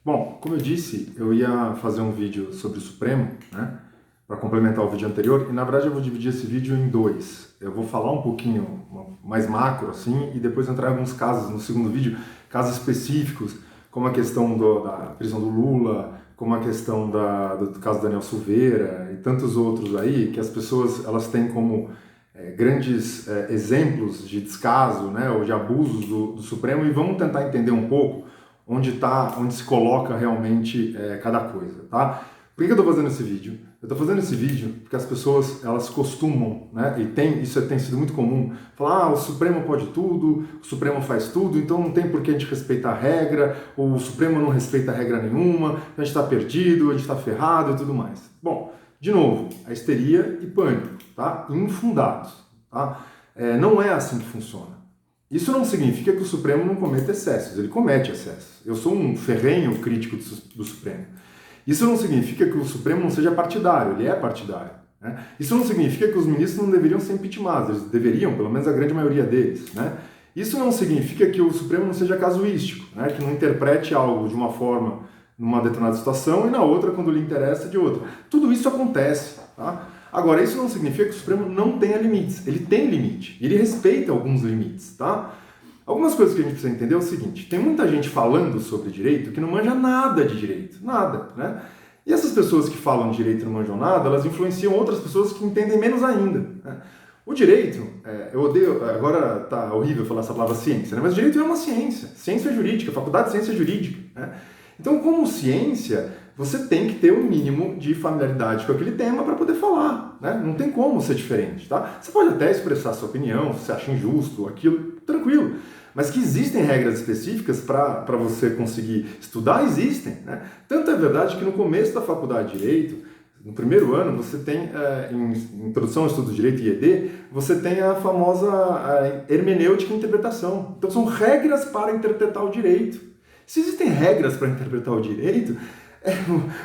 Bom, como eu disse, eu ia fazer um vídeo sobre o Supremo, né, para complementar o vídeo anterior, e na verdade eu vou dividir esse vídeo em dois. Eu vou falar um pouquinho mais macro, assim, e depois entrar em alguns casos no segundo vídeo, casos específicos, como a questão da prisão do Lula, como a questão do caso Daniel Silveira e tantos outros aí, que as pessoas elas têm como grandes exemplos de descaso, né, ou de abusos do Supremo, e vamos tentar entender um pouco onde se coloca realmente cada coisa, tá? Por que eu estou fazendo esse vídeo? Eu estou fazendo esse vídeo porque as pessoas, elas costumam, né, e isso tem sido muito comum, falar, o Supremo pode tudo, o Supremo faz tudo, então não tem por que a gente respeitar a regra, ou o Supremo não respeita regra nenhuma, a gente está perdido, a gente está ferrado e tudo mais. Bom, de novo, a histeria e pânico, tá? Infundados, tá? Não é assim que funciona. Isso não significa que o Supremo não cometa excessos, ele comete excessos. Eu sou um ferrenho crítico do Supremo. Isso não significa que o Supremo não seja partidário, ele é partidário, né? Isso não significa que os ministros não deveriam ser impeachmentados, eles deveriam, pelo menos a grande maioria deles, né? Isso não significa que o Supremo não seja casuístico, né? Que não interprete algo de uma forma numa determinada situação e na outra, quando lhe interessa, de outra. Tudo isso acontece, tá? Agora, isso não significa que o Supremo não tenha limites. Ele tem limite. Ele respeita alguns limites, tá? Algumas coisas que a gente precisa entender é o seguinte. Tem muita gente falando sobre direito que não manja nada de direito. Nada, né? E essas pessoas que falam de direito e não manjam nada, elas influenciam outras pessoas que entendem menos ainda, né? O direito, eu odeio, agora tá horrível falar essa palavra ciência, né? Mas o direito é uma ciência. Ciência jurídica, faculdade de ciência jurídica, né? Então, como ciência, você tem que ter um mínimo de familiaridade com aquele tema para poder falar, né? Não tem como ser diferente, tá? Você pode até expressar sua opinião, se você acha injusto, aquilo, tranquilo. Mas que existem regras específicas para você conseguir estudar, existem, né? Tanto é verdade que no começo da faculdade de Direito, no primeiro ano, você tem, em Introdução ao Estudo do Direito, IED, você tem a famosa hermenêutica e interpretação. Então, são regras para interpretar o direito. Se existem regras para interpretar o direito,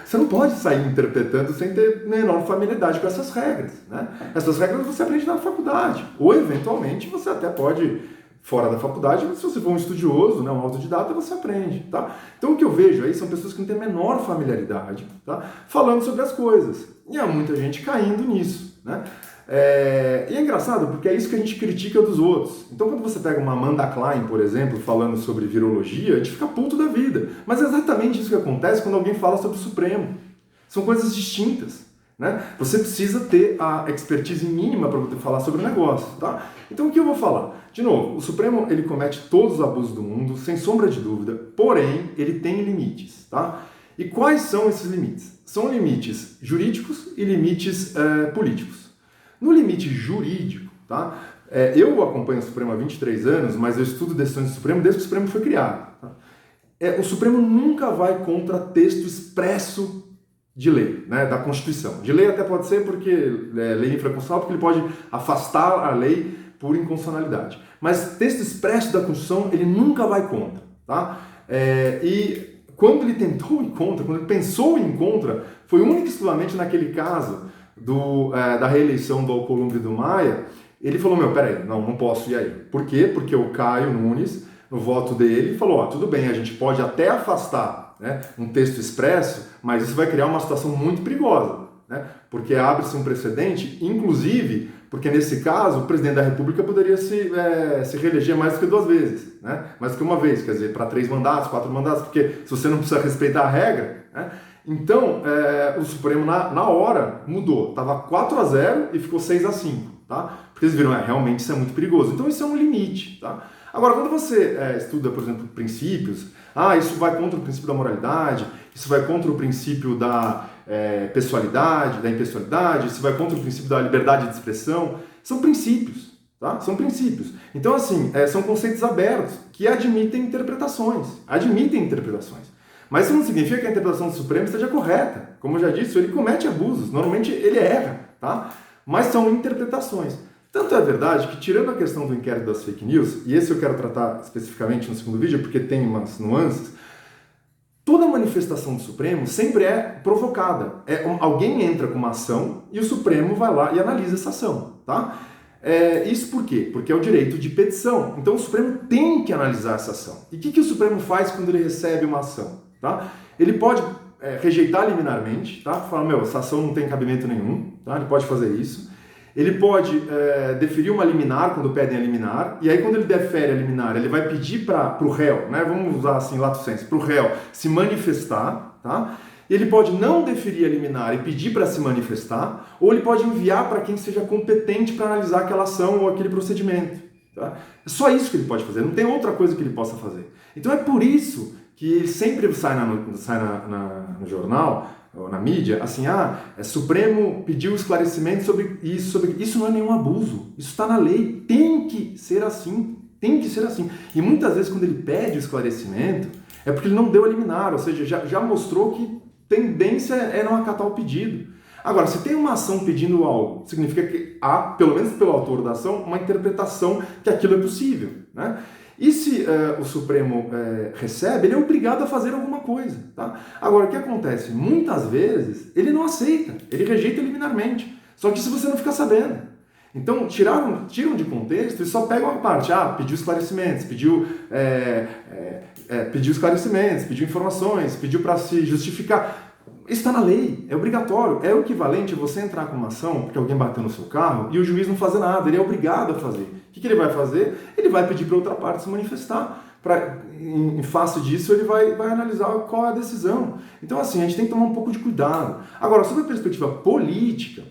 você não pode sair interpretando sem ter menor familiaridade com essas regras, né? Essas regras você aprende na faculdade, ou eventualmente você até pode, fora da faculdade, se você for um estudioso, né, um autodidata, você aprende, tá? Então o que eu vejo aí são pessoas que não têm a menor familiaridade, tá? Falando sobre as coisas, e há muita gente caindo nisso, né? E é engraçado porque é isso que a gente critica dos outros. Então quando você pega uma Amanda Klein, por exemplo, falando sobre virologia, a gente fica puto da vida. Mas é exatamente isso que acontece quando alguém fala sobre o Supremo. São coisas distintas, né? Você precisa ter a expertise mínima para poder falar sobre o negócio, tá? Então o que eu vou falar? De novo, o Supremo ele comete todos os abusos do mundo, sem sombra de dúvida, porém ele tem limites, tá? E quais são esses limites? São limites jurídicos e limites políticos. No limite jurídico, tá? Eu acompanho o Supremo há 23 anos, mas eu estudo decisões do Supremo desde que o Supremo foi criado. Tá? O Supremo nunca vai contra texto expresso de lei, né, da Constituição. De lei até pode ser porque lei infraconstitucional, porque ele pode afastar a lei por inconstitucionalidade. Mas texto expresso da Constituição, ele nunca vai contra. Tá? E quando ele tentou ir contra, quando ele pensou em contra, foi único e exclusivamente naquele caso da reeleição do Alcolumbre e do Maia. Ele falou, peraí, não posso ir aí. Por quê? Porque o Caio Nunes, no voto dele, falou, tudo bem, a gente pode até afastar, né, um texto expresso, mas isso vai criar uma situação muito perigosa, né, porque abre-se um precedente, inclusive, porque nesse caso o presidente da República poderia se reeleger mais do que 2 vezes, né, mais do que uma vez, quer dizer, para 3 mandatos, 4 mandatos, porque se você não precisa respeitar a regra, né. Então, o Supremo na hora mudou, estava 4-0 e ficou 6-5, tá? Porque eles viram, realmente isso é muito perigoso. Então isso é um limite, tá? Agora, quando você estuda, por exemplo, princípios, isso vai contra o princípio da moralidade, isso vai contra o princípio da pessoalidade, da impessoalidade, isso vai contra o princípio da liberdade de expressão, são princípios, tá? São princípios. Então, assim, são conceitos abertos que admitem interpretações, Mas isso não significa que a interpretação do Supremo esteja correta. Como eu já disse, ele comete abusos, normalmente ele erra, tá? Mas são interpretações. Tanto é verdade que, tirando a questão do inquérito das fake news, e esse eu quero tratar especificamente no segundo vídeo, porque tem umas nuances, toda manifestação do Supremo sempre é provocada. Alguém entra com uma ação e o Supremo vai lá e analisa essa ação, tá? Isso por quê? Porque é o direito de petição. Então o Supremo tem que analisar essa ação. E o que o Supremo faz quando ele recebe uma ação? tá? Ele pode rejeitar liminarmente, tá? Falar, meu, essa ação não tem cabimento nenhum, tá? Ele pode fazer isso. Ele pode deferir uma liminar quando pedem a liminar, e aí quando ele defere a liminar, ele vai pedir para o réu, né? Vamos usar assim, lato sensu, para o réu se manifestar, tá? Ele pode não deferir a liminar e pedir para se manifestar, ou ele pode enviar para quem seja competente para analisar aquela ação ou aquele procedimento. Tá? É só isso que ele pode fazer, não tem outra coisa que ele possa fazer. Então é por isso que ele sempre sai no jornal, ou na mídia, assim, Supremo pediu esclarecimento sobre isso. Isso não é nenhum abuso, isso está na lei, tem que ser assim, tem que ser assim. E muitas vezes quando ele pede o esclarecimento, é porque ele não deu a liminar, ou seja, já mostrou que tendência é não acatar o pedido. Agora, se tem uma ação pedindo algo, significa que há, pelo menos pelo autor da ação, uma interpretação que aquilo é possível, né? E se o Supremo recebe, ele é obrigado a fazer alguma coisa, tá? Agora, o que acontece? Muitas vezes, ele não aceita, ele rejeita liminarmente. Só que isso você não fica sabendo. Então, tiram de contexto e só pegam uma parte. Pediu esclarecimentos, pediu esclarecimentos, pediu informações, pediu para se justificar. Isso está na lei, é obrigatório. É o equivalente a você entrar com uma ação porque alguém bateu no seu carro e o juiz não fazer nada, ele é obrigado a fazer. O que ele vai fazer? Ele vai pedir para outra parte se manifestar. Em face disso, ele vai analisar qual é a decisão. Então, assim, a gente tem que tomar um pouco de cuidado. Agora, sob a perspectiva política,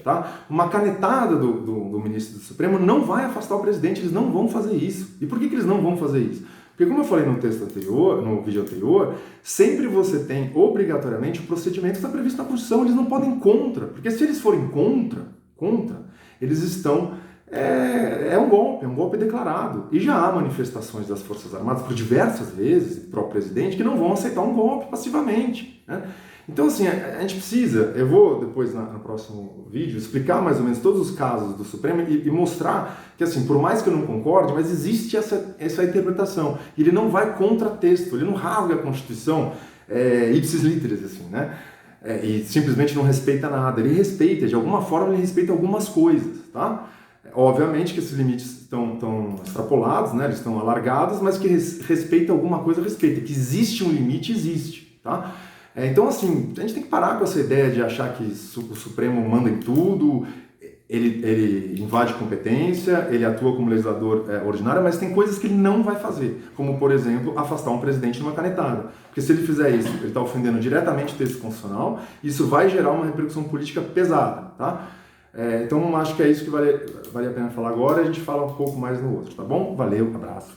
tá? Uma canetada do ministro do Supremo não vai afastar o presidente, eles não vão fazer isso. E por que eles não vão fazer isso? Porque, como eu falei no texto anterior, no vídeo anterior, sempre você tem, obrigatoriamente, o procedimento que está previsto na Constituição. Eles não podem ir contra, porque se eles forem contra, eles estão... É um golpe declarado. E já há manifestações das Forças Armadas, por diversas vezes, para o presidente, que não vão aceitar um golpe passivamente, né? Então, assim, a gente precisa, eu vou depois no próximo vídeo explicar mais ou menos todos os casos do Supremo e mostrar que, assim, por mais que eu não concorde, mas existe essa interpretação. Ele não vai contra texto, ele não rasga a Constituição ipsis literis, assim, né? E simplesmente não respeita nada. Ele respeita, de alguma forma ele respeita algumas coisas, tá? Obviamente que esses limites estão extrapolados, né? Eles estão alargados, mas que respeita alguma coisa, respeita. Que existe um limite, existe, tá? Então, assim, a gente tem que parar com essa ideia de achar que o Supremo manda em tudo, ele invade competência, ele atua como legislador ordinário, mas tem coisas que ele não vai fazer, como, por exemplo, afastar um presidente numa canetada. Porque se ele fizer isso, ele está ofendendo diretamente o texto constitucional, e isso vai gerar uma repercussão política pesada, tá? Então, acho que é isso que vale a pena falar agora, a gente fala um pouco mais no outro, tá bom? Valeu, abraço.